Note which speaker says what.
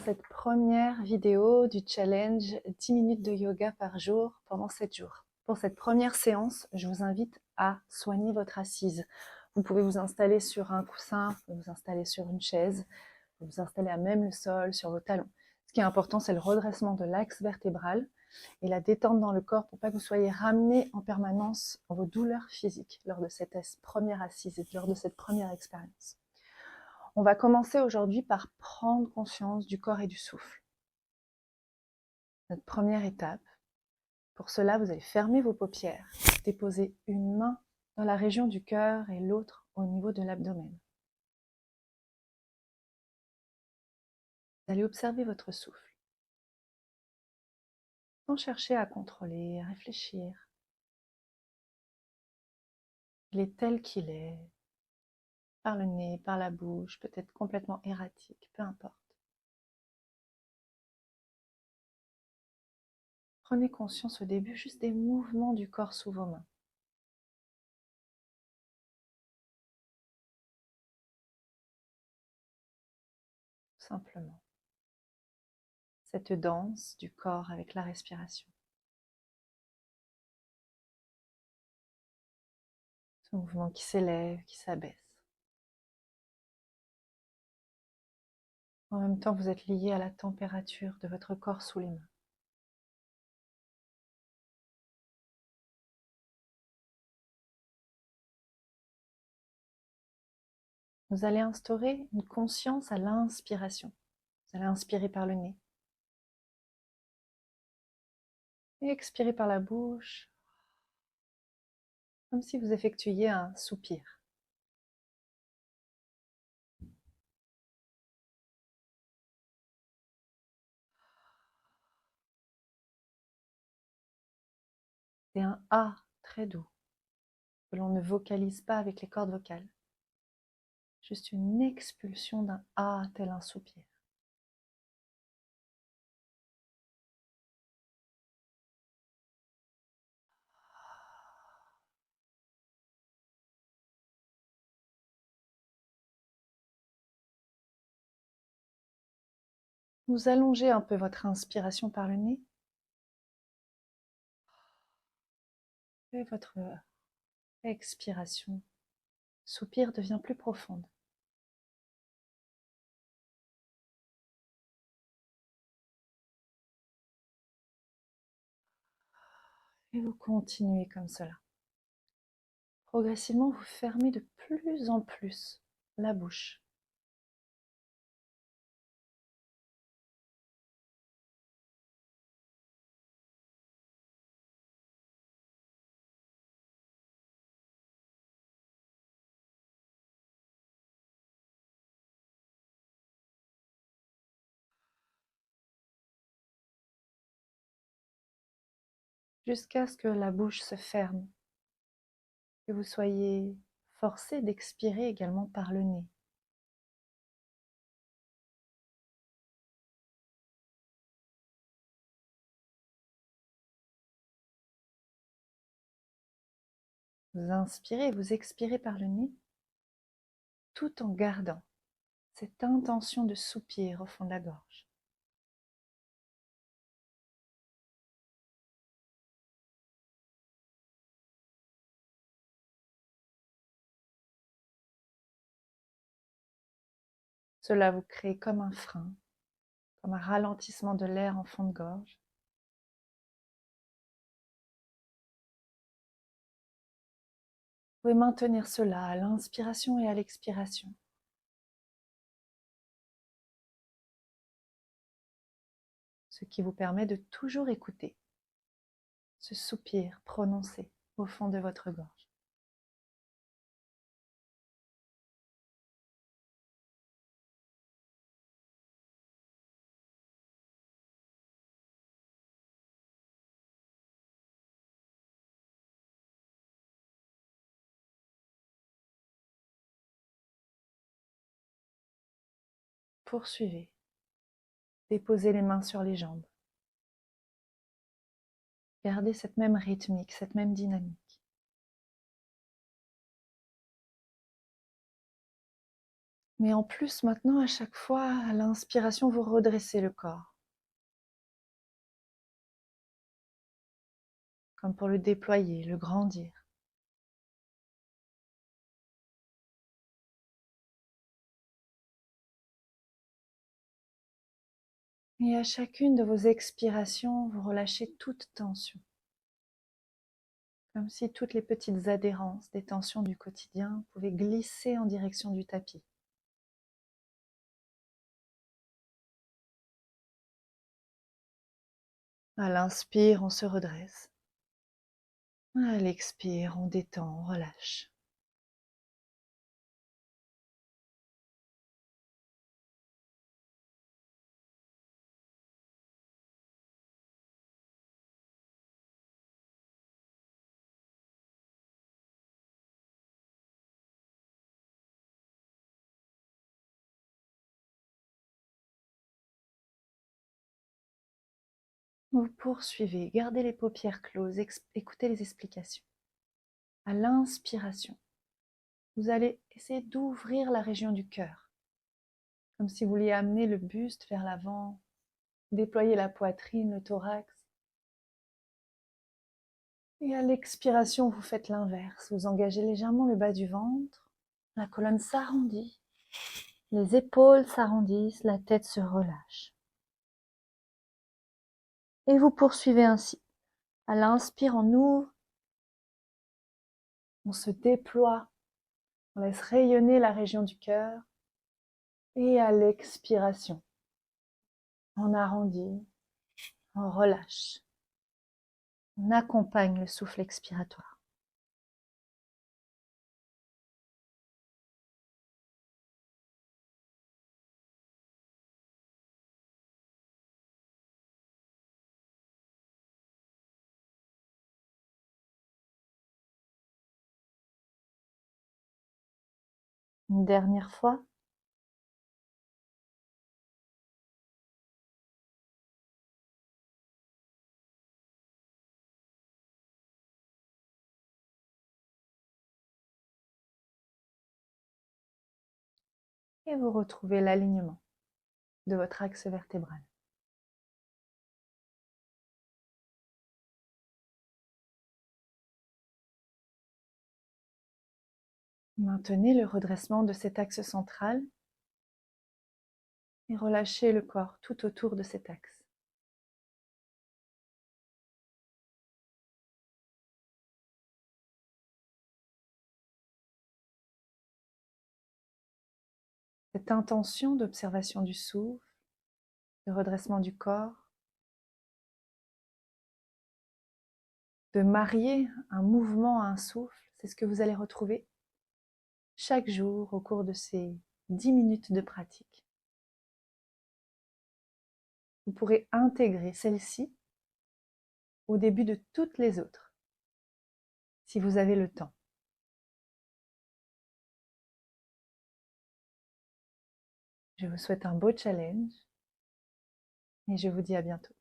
Speaker 1: cette première vidéo du challenge 10 minutes de yoga par jour pendant 7 jours. Pour cette première séance, je vous invite à soigner votre assise. Vous pouvez vous installer sur un coussin, vous pouvez vous installer sur une chaise, vous pouvez vous installer à même le sol, sur vos talons. Ce qui est important, c'est le redressement de l'axe vertébral et la détente dans le corps pour pas que vous soyez ramené en permanence dans vos douleurs physiques lors de cette première assise et lors de cette première expérience. On va commencer aujourd'hui par prendre conscience du corps et du souffle. Notre première étape. Pour cela, vous allez fermer vos paupières, déposer une main dans la région du cœur et l'autre au niveau de l'abdomen. Vous allez observer votre souffle, sans chercher à contrôler, à réfléchir. Il est tel qu'il est, par le nez, par la bouche, peut-être complètement erratique, peu importe. Prenez conscience au début juste des mouvements du corps sous vos mains. Tout simplement. Cette danse du corps avec la respiration. Ce mouvement qui s'élève, qui s'abaisse. En même temps, vous êtes lié à la température de votre corps sous les mains. Vous allez instaurer une conscience à l'inspiration. Vous allez inspirer par le nez. Et expirer par la bouche, comme si vous effectuiez un soupir. C'est un A très doux, que l'on ne vocalise pas avec les cordes vocales. Juste une expulsion d'un A tel un soupir. Vous allongez un peu votre inspiration par le nez. Et votre expiration, soupir devient plus profonde. Et vous continuez comme cela. Progressivement, vous fermez de plus en plus la bouche. Jusqu'à ce que la bouche se ferme, que vous soyez forcé d'expirer également par le nez. Vous inspirez et vous expirez par le nez, tout en gardant cette intention de soupir au fond de la gorge. Cela vous crée comme un frein, comme un ralentissement de l'air en fond de gorge. Vous pouvez maintenir cela à l'inspiration et à l'expiration. Ce qui vous permet de toujours écouter ce soupir prononcé au fond de votre gorge. Poursuivez. Déposez les mains sur les jambes. Gardez cette même rythmique, cette même dynamique. Mais en plus, maintenant, à chaque fois, à l'inspiration, vous redressez le corps, comme pour le déployer, le grandir. Et à chacune de vos expirations, vous relâchez toute tension, comme si toutes les petites adhérences des tensions du quotidien pouvaient glisser en direction du tapis. À l'inspire, on se redresse. À l'expire, on détend, on relâche. Vous poursuivez, gardez les paupières closes, écoutez les explications. À l'inspiration, vous allez essayer d'ouvrir la région du cœur, comme si vous vouliez amener le buste vers l'avant, déployer la poitrine, le thorax. Et à l'expiration, vous faites l'inverse. Vous engagez légèrement le bas du ventre, la colonne s'arrondit, les épaules s'arrondissent, la tête se relâche. Et vous poursuivez ainsi. À l'inspire, on ouvre, on se déploie, on laisse rayonner la région du cœur. Et à l'expiration, on arrondit, on relâche. On accompagne le souffle expiratoire. Une dernière fois. Et vous retrouvez l'alignement de votre axe vertébral. Maintenez le redressement de cet axe central et relâchez le corps tout autour de cet axe. Cette intention d'observation du souffle, de redressement du corps, de marier un mouvement à un souffle, c'est ce que vous allez retrouver chaque jour au cours de ces 10 minutes de pratique. Vous pourrez intégrer celle-ci au début de toutes les autres, si vous avez le temps. Je vous souhaite un beau challenge et je vous dis à bientôt.